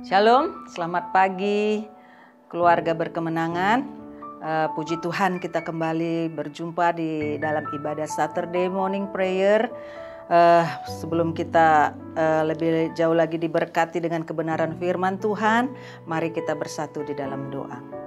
Shalom, selamat pagi keluarga berkemenangan. Puji Tuhan kita kembali berjumpa di dalam ibadah Saturday Morning Prayer. Sebelum kita lebih jauh lagi diberkati dengan kebenaran firman Tuhan, mari kita bersatu di dalam doa.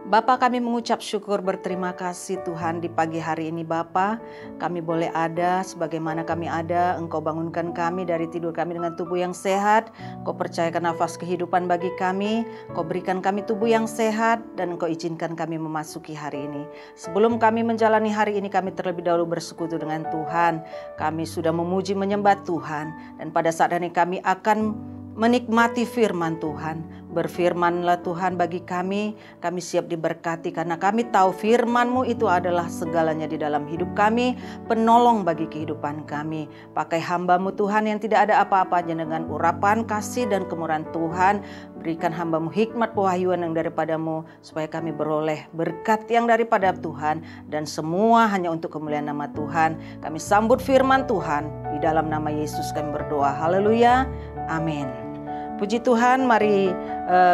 Bapa, kami mengucap syukur berterima kasih Tuhan di pagi hari ini Bapa. Kami boleh ada sebagaimana kami ada. Engkau bangunkan kami dari tidur kami dengan tubuh yang sehat. Engkau percayakan nafas kehidupan bagi kami. Engkau berikan kami tubuh yang sehat dan Engkau izinkan kami memasuki hari ini. Sebelum kami menjalani hari ini, kami terlebih dahulu bersekutu dengan Tuhan. Kami sudah memuji menyembah Tuhan, dan pada saat ini kami akan menikmati firman Tuhan. Berfirmanlah Tuhan bagi kami siap diberkati karena kami tahu firman-Mu itu adalah segalanya di dalam hidup kami, penolong bagi kehidupan kami. Pakai hamba-Mu Tuhan yang tidak ada apa-apanya, dengan urapan kasih dan kemurahan Tuhan. Berikan hamba-Mu hikmat pewahyuan yang daripada-Mu, supaya kami beroleh berkat yang daripada Tuhan, dan semua hanya untuk kemuliaan nama Tuhan. Kami sambut firman Tuhan, di dalam nama Yesus kami berdoa. Haleluya, amin. Puji Tuhan, mari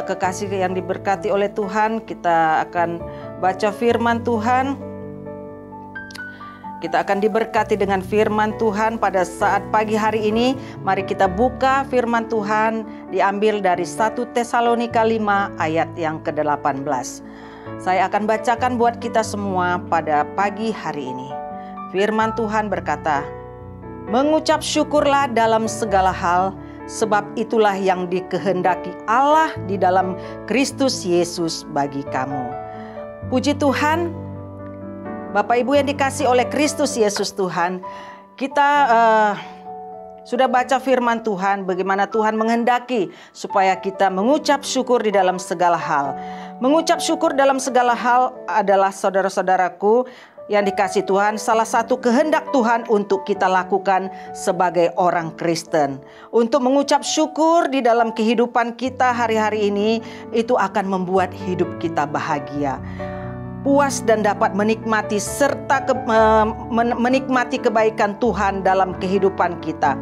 kekasih yang diberkati oleh Tuhan, kita akan baca firman Tuhan. Kita akan diberkati dengan firman Tuhan pada saat pagi hari ini. Mari kita buka firman Tuhan, diambil dari 1 Tesalonika 5 ayat yang ke-18. Saya akan bacakan buat kita semua pada pagi hari ini. Firman Tuhan berkata, "Mengucap syukurlah dalam segala hal, sebab itulah yang dikehendaki Allah di dalam Kristus Yesus bagi kamu." Puji Tuhan, Bapak Ibu yang dikasih oleh Kristus Yesus Tuhan, kita sudah baca firman Tuhan, bagaimana Tuhan menghendaki supaya kita mengucap syukur di dalam segala hal. Mengucap syukur dalam segala hal adalah, saudara-saudaraku yang dikasih Tuhan, salah satu kehendak Tuhan untuk kita lakukan sebagai orang Kristen. Untuk mengucap syukur di dalam kehidupan kita hari-hari ini, itu akan membuat hidup kita bahagia, puas, dan dapat menikmati serta menikmati kebaikan Tuhan dalam kehidupan kita.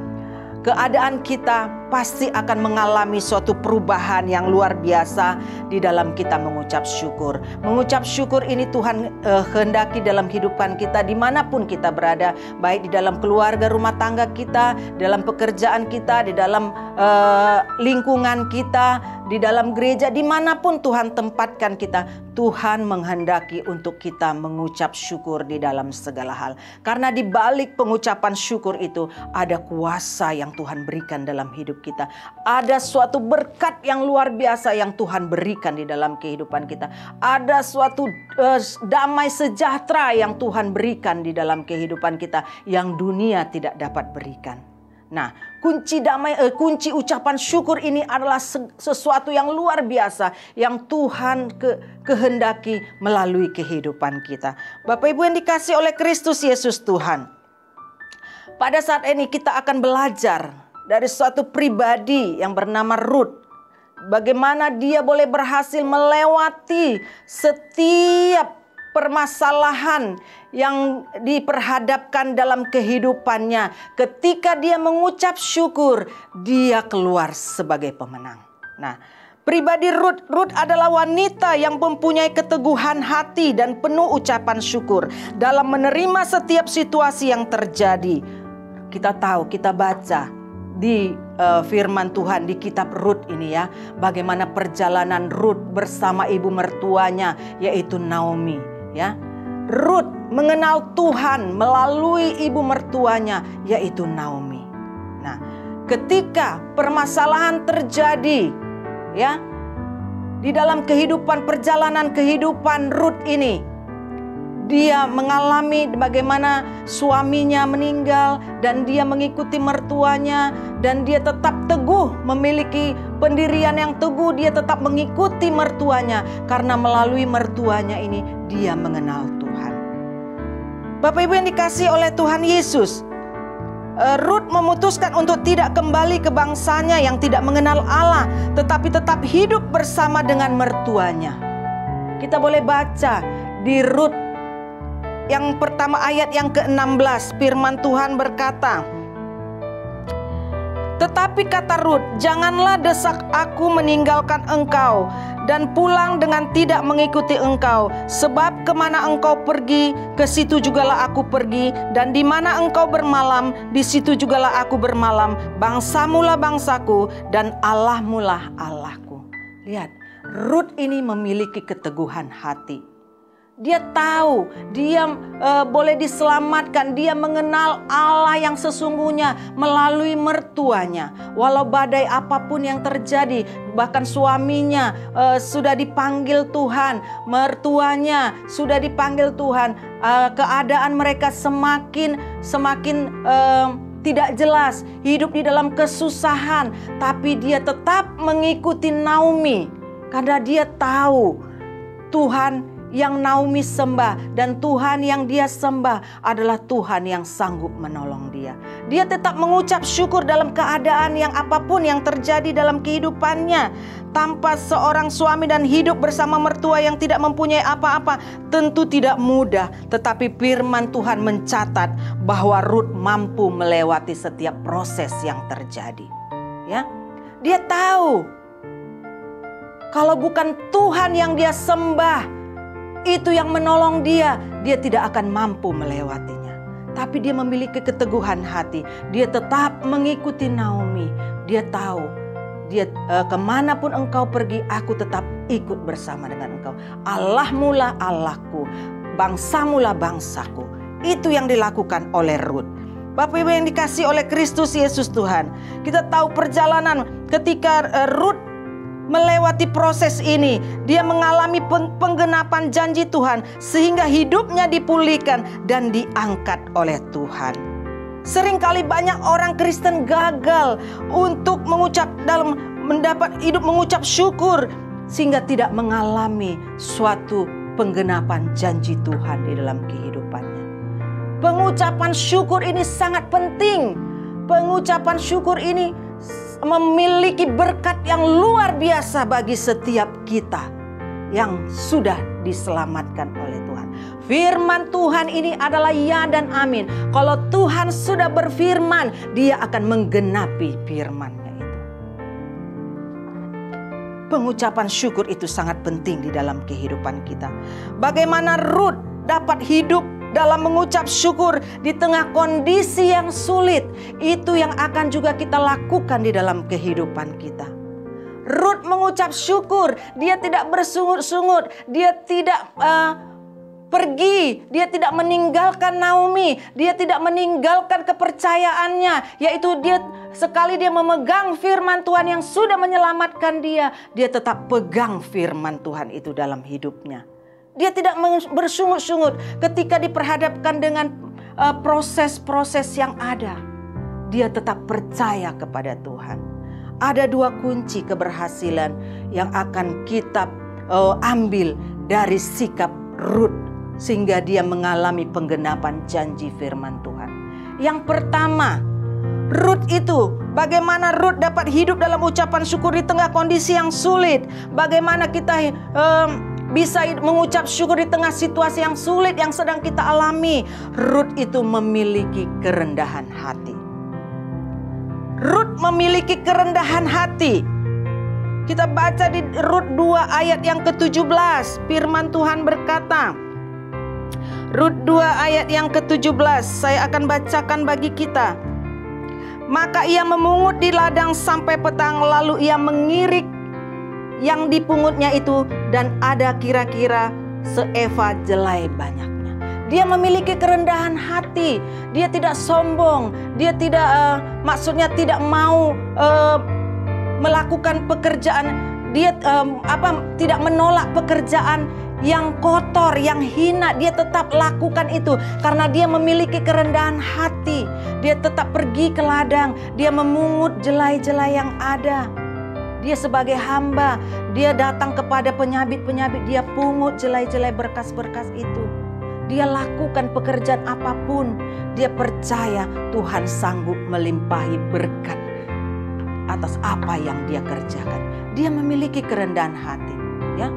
Keadaan kita pasti akan mengalami suatu perubahan yang luar biasa di dalam kita mengucap syukur. Mengucap syukur ini Tuhan kehendaki dalam kehidupan kita dimanapun kita berada, baik di dalam keluarga rumah tangga kita, dalam pekerjaan kita, di dalam lingkungan kita, di dalam gereja, dimanapun Tuhan tempatkan kita. Tuhan menghendaki untuk kita mengucap syukur di dalam segala hal. Karena di balik pengucapan syukur itu ada kuasa yang Tuhan berikan dalam hidup kita. Ada suatu berkat yang luar biasa yang Tuhan berikan di dalam kehidupan kita. Ada suatu damai sejahtera yang Tuhan berikan di dalam kehidupan kita yang dunia tidak dapat berikan. Nah, kunci ucapan syukur ini adalah sesuatu yang luar biasa yang Tuhan kehendaki melalui kehidupan kita. Bapak Ibu yang dikasih oleh Kristus Yesus Tuhan, pada saat ini kita akan belajar dari suatu pribadi yang bernama Ruth. Bagaimana dia boleh berhasil melewati setiap permasalahan yang diperhadapkan dalam kehidupannya. Ketika dia mengucap syukur, dia keluar sebagai pemenang. Nah, pribadi Ruth adalah wanita yang mempunyai keteguhan hati dan penuh ucapan syukur dalam menerima setiap situasi yang terjadi. Kita tahu, kita baca di firman Tuhan di kitab Ruth ini ya, bagaimana perjalanan Ruth bersama ibu mertuanya yaitu Naomi ya. Ruth mengenal Tuhan melalui ibu mertuanya yaitu Naomi. Nah, ketika permasalahan terjadi ya di dalam perjalanan kehidupan Ruth ini, dia mengalami bagaimana suaminya meninggal dan dia mengikuti mertuanya, dan dia tetap teguh memiliki pendirian yang teguh. Dia tetap mengikuti mertuanya karena melalui mertuanya ini dia mengenal Tuhan. Bapak Ibu yang dikasihi oleh Tuhan Yesus, Ruth memutuskan untuk tidak kembali ke bangsanya yang tidak mengenal Allah, tetapi tetap hidup bersama dengan mertuanya. Kita boleh baca di Ruth yang pertama ayat yang ke-16, firman Tuhan berkata, Tetapi kata Rut, janganlah desak aku meninggalkan engkau dan pulang dengan tidak mengikuti engkau. Sebab kemana engkau pergi, ke situ jugalah aku pergi. Dan di mana engkau bermalam, di situ jugalah aku bermalam. Bangsamulah bangsaku dan Allahmulah Allahku. Lihat, Rut ini memiliki keteguhan hati. Dia tahu, dia boleh diselamatkan. Dia mengenal Allah yang sesungguhnya melalui mertuanya. Walau badai apapun yang terjadi, bahkan suaminya sudah dipanggil Tuhan, mertuanya sudah dipanggil Tuhan. Keadaan mereka semakin tidak jelas, hidup di dalam kesusahan. Tapi dia tetap mengikuti Naomi karena dia tahu Tuhan yang Naomi sembah dan Tuhan yang dia sembah adalah Tuhan yang sanggup menolong dia. Dia tetap mengucap syukur dalam keadaan yang apapun yang terjadi dalam kehidupannya. Tanpa seorang suami dan hidup bersama mertua yang tidak mempunyai apa-apa tentu tidak mudah. Tetapi firman Tuhan mencatat bahwa Rut mampu melewati setiap proses yang terjadi. Ya, dia tahu kalau bukan Tuhan yang dia sembah, itu yang menolong dia tidak akan mampu melewatinya. Tapi dia memiliki keteguhan hati. Dia tetap mengikuti Naomi. Dia tahu, kemanapun engkau pergi, aku tetap ikut bersama dengan engkau. Allahmulah Allahku, bangsamulah bangsaku. Itu yang dilakukan oleh Rut. Bapak Ibu yang dikasihi oleh Kristus Yesus Tuhan, kita tahu perjalanan ketika Rut melewati proses ini, dia mengalami penggenapan janji Tuhan sehingga hidupnya dipulihkan dan diangkat oleh Tuhan. Seringkali banyak orang Kristen gagal untuk mendapat hidup mengucap syukur sehingga tidak mengalami suatu penggenapan janji Tuhan di dalam kehidupannya. Pengucapan syukur ini sangat penting. Pengucapan syukur ini memiliki berkat yang luar biasa bagi setiap kita yang sudah diselamatkan oleh Tuhan. Firman Tuhan ini adalah ya dan amin. Kalau Tuhan sudah berfirman, dia akan menggenapi firman-Nya itu. Pengucapan syukur itu sangat penting di dalam kehidupan kita. Bagaimana Rut dapat hidup dalam mengucap syukur di tengah kondisi yang sulit, itu yang akan juga kita lakukan di dalam kehidupan kita. Rut mengucap syukur, dia tidak bersungut-sungut, dia tidak pergi, dia tidak meninggalkan Naomi, dia tidak meninggalkan kepercayaannya, yaitu dia sekali dia memegang firman Tuhan yang sudah menyelamatkan dia tetap pegang firman Tuhan itu dalam hidupnya. Dia tidak bersungut-sungut ketika diperhadapkan dengan proses-proses yang ada. Dia tetap percaya kepada Tuhan. Ada dua kunci keberhasilan yang akan kita ambil dari sikap Rut sehingga dia mengalami penggenapan janji firman Tuhan. Yang pertama, Rut itu, bagaimana Rut dapat hidup dalam ucapan syukur di tengah kondisi yang sulit. Bagaimana kita bisa mengucap syukur di tengah situasi yang sulit yang sedang kita alami. Rut itu memiliki kerendahan hati. Rut memiliki kerendahan hati. Kita baca di Rut 2 ayat yang ke-17. Firman Tuhan berkata, Rut 2 ayat yang ke-17, saya akan bacakan bagi kita. Maka ia memungut di ladang sampai petang, lalu ia mengirik yang dipungutnya itu, dan ada kira-kira seeva jelai banyaknya. Dia memiliki kerendahan hati. Dia tidak sombong. Dia tidak tidak mau melakukan pekerjaan. Dia tidak menolak pekerjaan yang kotor, yang hina. Dia tetap lakukan itu karena dia memiliki kerendahan hati. Dia tetap pergi ke ladang. Dia memungut jelai-jelai yang ada. Dia sebagai hamba, dia datang kepada penyabit-penyabit, dia pungut jelai-jelai berkas-berkas itu. Dia lakukan pekerjaan apapun, dia percaya Tuhan sanggup melimpahi berkat atas apa yang dia kerjakan. Dia memiliki kerendahan hati, ya.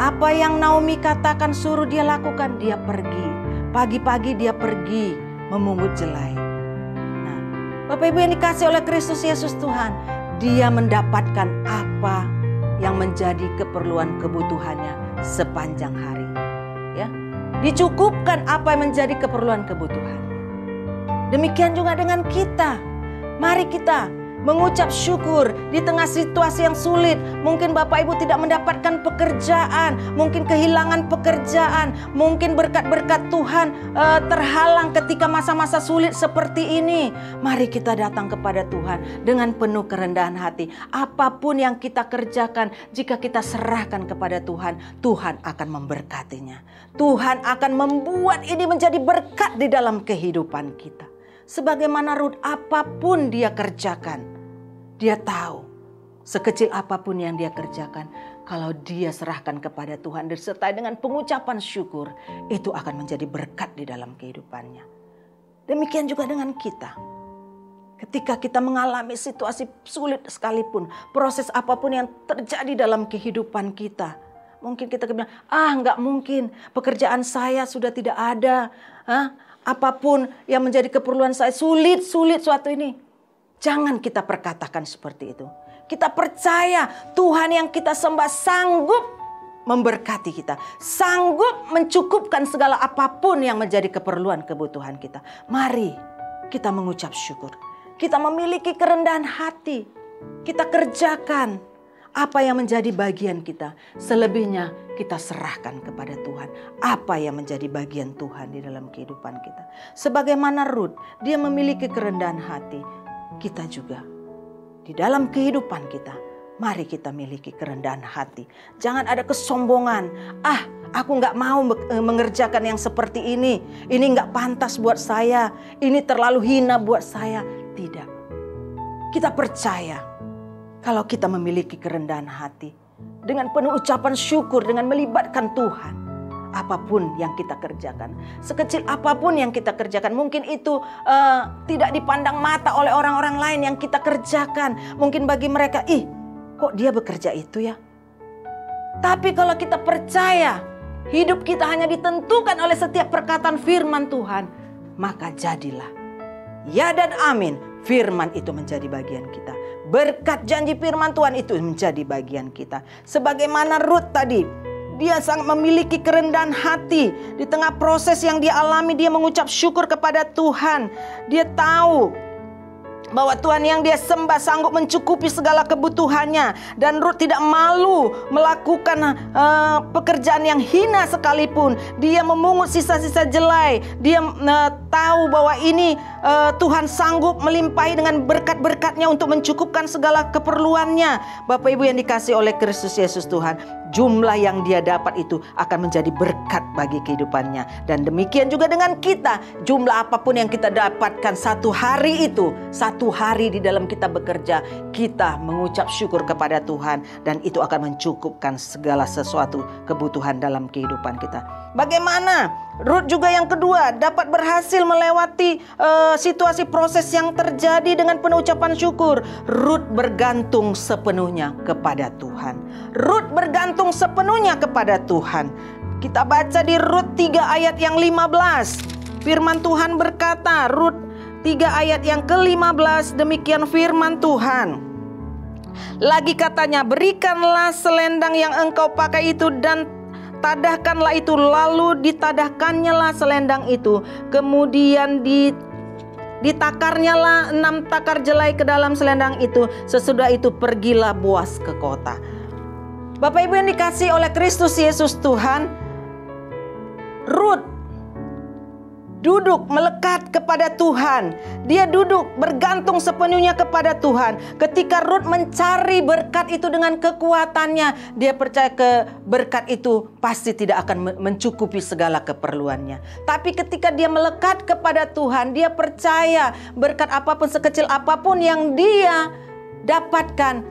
Apa yang Naomi katakan suruh dia lakukan, dia pergi. Pagi-pagi dia pergi memungut jelai. Nah, Bapak Ibu yang dikasih oleh Kristus Yesus Tuhan, dia mendapatkan apa yang menjadi keperluan kebutuhannya sepanjang hari. Ya, dicukupkan apa yang menjadi keperluan kebutuhannya. Demikian juga dengan kita. Mari kita mengucap syukur di tengah situasi yang sulit. Mungkin Bapak Ibu tidak mendapatkan pekerjaan, mungkin kehilangan pekerjaan, mungkin berkat-berkat Tuhan terhalang ketika masa-masa sulit seperti ini. Mari kita datang kepada Tuhan dengan penuh kerendahan hati. Apapun yang kita kerjakan, jika kita serahkan kepada Tuhan, Tuhan akan memberkatinya. Tuhan akan membuat ini menjadi berkat di dalam kehidupan kita. Sebagaimana Rut, apapun dia kerjakan, dia tahu sekecil apapun yang dia kerjakan, kalau dia serahkan kepada Tuhan disertai dengan pengucapan syukur, itu akan menjadi berkat di dalam kehidupannya. Demikian juga dengan kita. Ketika kita mengalami situasi sulit sekalipun, proses apapun yang terjadi dalam kehidupan kita, mungkin kita bilang, nggak mungkin, pekerjaan saya sudah tidak ada. Apapun yang menjadi keperluan saya, sulit suatu ini. Jangan kita perkatakan seperti itu. Kita percaya Tuhan yang kita sembah sanggup memberkati kita. Sanggup mencukupkan segala apapun yang menjadi keperluan kebutuhan kita. Mari kita mengucap syukur. Kita memiliki kerendahan hati. Kita kerjakan apa yang menjadi bagian kita. Selebihnya kita serahkan kepada Tuhan. Apa yang menjadi bagian Tuhan di dalam kehidupan kita. Sebagaimana Rut, dia memiliki kerendahan hati. Kita juga di dalam kehidupan kita, mari kita miliki kerendahan hati. Jangan ada kesombongan. Aku gak mau mengerjakan yang seperti ini. Ini gak pantas buat saya. Ini terlalu hina buat saya. Tidak. Kita percaya kalau kita memiliki kerendahan hati, dengan penuh ucapan syukur, dengan melibatkan Tuhan, apapun yang kita kerjakan, sekecil apapun yang kita kerjakan, mungkin itu tidak dipandang mata oleh orang-orang lain yang kita kerjakan. Mungkin bagi mereka, kok dia bekerja itu ya? Tapi kalau kita percaya, hidup kita hanya ditentukan oleh setiap perkataan firman Tuhan, maka jadilah. Ya dan amin, firman itu menjadi bagian kita. Berkat janji firman Tuhan itu menjadi bagian kita. Sebagaimana Rut tadi, dia sangat memiliki kerendahan hati. Di tengah proses yang dia alami, dia mengucap syukur kepada Tuhan. Dia tahu bahwa Tuhan yang dia sembah sanggup mencukupi segala kebutuhannya. Dan Rut tidak malu melakukan pekerjaan yang hina sekalipun. Dia memungut sisa-sisa jelai. Dia tahu bahwa ini Tuhan sanggup melimpahi dengan berkat-berkatnya untuk mencukupkan segala keperluannya. Bapak Ibu yang dikasih oleh Kristus Yesus Tuhan, jumlah yang dia dapat itu akan menjadi berkat bagi kehidupannya. Dan demikian juga dengan kita, jumlah apapun yang kita dapatkan satu hari itu, satu hari di dalam kita bekerja, kita mengucap syukur kepada Tuhan, dan itu akan mencukupkan segala sesuatu kebutuhan dalam kehidupan kita. Bagaimana Rut juga yang kedua dapat berhasil melewati situasi proses yang terjadi dengan penuh ucapan syukur. Rut bergantung sepenuhnya kepada Tuhan. Rut bergantung sepenuhnya kepada Tuhan. Kita baca di Rut 3 ayat yang 15. Firman Tuhan berkata, Rut 3 ayat yang ke-15, demikian firman Tuhan. Lagi katanya, berikanlah selendang yang engkau pakai itu dan tadahkanlah itu. Lalu ditadahkannya lah selendang itu. Kemudian ditakarnya lah 6 takar jelai ke dalam selendang itu. Sesudah itu pergilah Boas ke kota. Bapak Ibu yang dikasih oleh Kristus Yesus Tuhan, Rut duduk melekat kepada Tuhan. Dia duduk bergantung sepenuhnya kepada Tuhan. Ketika Rut mencari berkat itu dengan kekuatannya, dia percaya berkat itu pasti tidak akan mencukupi segala keperluannya. Tapi ketika dia melekat kepada Tuhan, dia percaya berkat apapun, sekecil apapun yang dia dapatkan,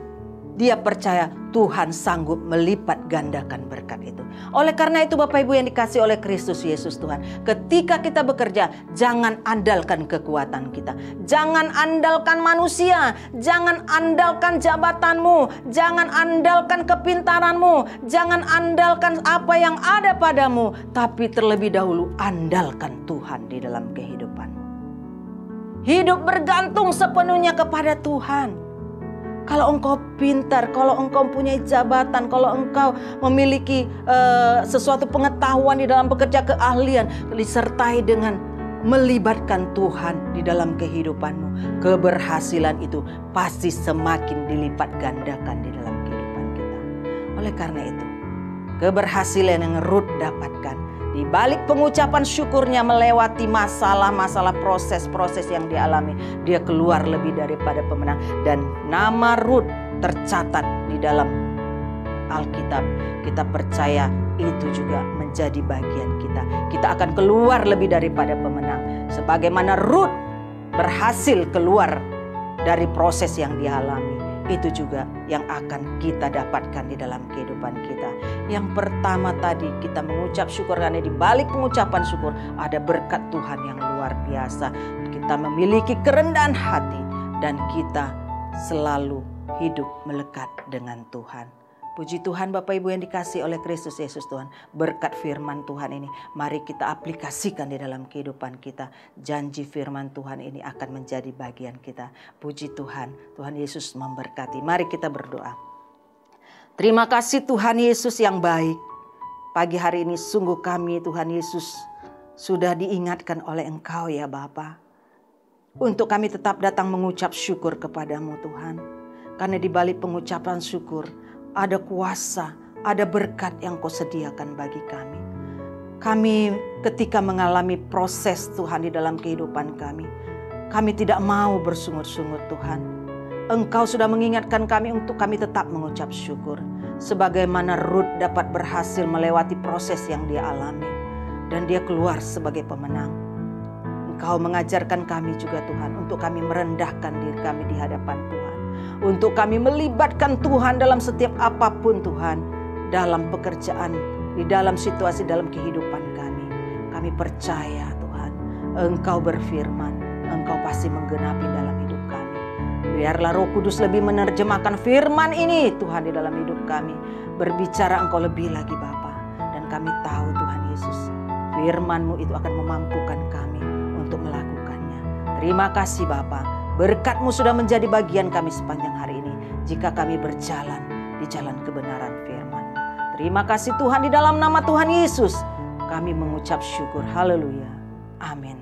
dia percaya Tuhan sanggup melipat gandakan berkat itu. Oleh karena itu Bapak Ibu yang dikasih oleh Kristus Yesus Tuhan, ketika kita bekerja, jangan andalkan kekuatan kita. Jangan andalkan manusia. Jangan andalkan jabatanmu. Jangan andalkan kepintaranmu. Jangan andalkan apa yang ada padamu. Tapi terlebih dahulu andalkan Tuhan di dalam kehidupanmu. Hidup bergantung sepenuhnya kepada Tuhan. Kalau engkau pintar, kalau engkau punya jabatan, kalau engkau memiliki sesuatu pengetahuan di dalam bekerja, keahlian, disertai dengan melibatkan Tuhan di dalam kehidupanmu, keberhasilan itu pasti semakin dilipat gandakan di dalam kehidupan kita. Oleh karena itu, keberhasilan yang Ruth dapatkan di balik pengucapan syukurnya melewati masalah-masalah, proses-proses yang dialami, dia keluar lebih daripada pemenang. Dan nama Ruth tercatat di dalam Alkitab. Kita percaya itu juga menjadi bagian kita. Kita akan keluar lebih daripada pemenang. Sebagaimana Ruth berhasil keluar dari proses yang dialami, itu juga yang akan kita dapatkan di dalam kehidupan kita. Yang pertama tadi, kita mengucap syukur karena di balik pengucapan syukur ada berkat Tuhan yang luar biasa. Kita memiliki kerendahan hati dan kita selalu hidup melekat dengan Tuhan. Puji Tuhan Bapak Ibu yang dikasihi oleh Kristus Yesus Tuhan. Berkat firman Tuhan ini mari kita aplikasikan di dalam kehidupan kita. Janji firman Tuhan ini akan menjadi bagian kita. Puji Tuhan, Tuhan Yesus memberkati. Mari kita berdoa. Terima kasih Tuhan Yesus yang baik. Pagi hari ini sungguh kami Tuhan Yesus sudah diingatkan oleh Engkau ya Bapa. Untuk kami tetap datang mengucap syukur kepadamu Tuhan. Karena di balik pengucapan syukur ada kuasa, ada berkat yang Kau sediakan bagi kami. Kami ketika mengalami proses Tuhan di dalam kehidupan kami tidak mau bersungut-sungut Tuhan. Engkau sudah mengingatkan kami untuk kami tetap mengucap syukur. Sebagaimana Ruth dapat berhasil melewati proses yang dia alami. Dan dia keluar sebagai pemenang. Engkau mengajarkan kami juga Tuhan untuk kami merendahkan diri kami di hadapan Tuhan. Untuk kami melibatkan Tuhan dalam setiap apapun Tuhan. Dalam pekerjaan, di dalam situasi, dalam kehidupan kami. Kami percaya Tuhan, Engkau berfirman, Engkau pasti menggenapi dalam hidup kami. Biarlah Roh Kudus lebih menerjemahkan firman ini Tuhan di dalam hidup kami. Berbicara Engkau lebih lagi Bapa. Dan kami tahu Tuhan Yesus, firman-Mu itu akan memampukan kami untuk melakukannya. Terima kasih Bapa. Berkat-Mu sudah menjadi bagian kami sepanjang hari ini. Jika kami berjalan di jalan kebenaran firman-Mu. Terima kasih Tuhan, di dalam nama Tuhan Yesus kami mengucap syukur. Haleluya. Amin.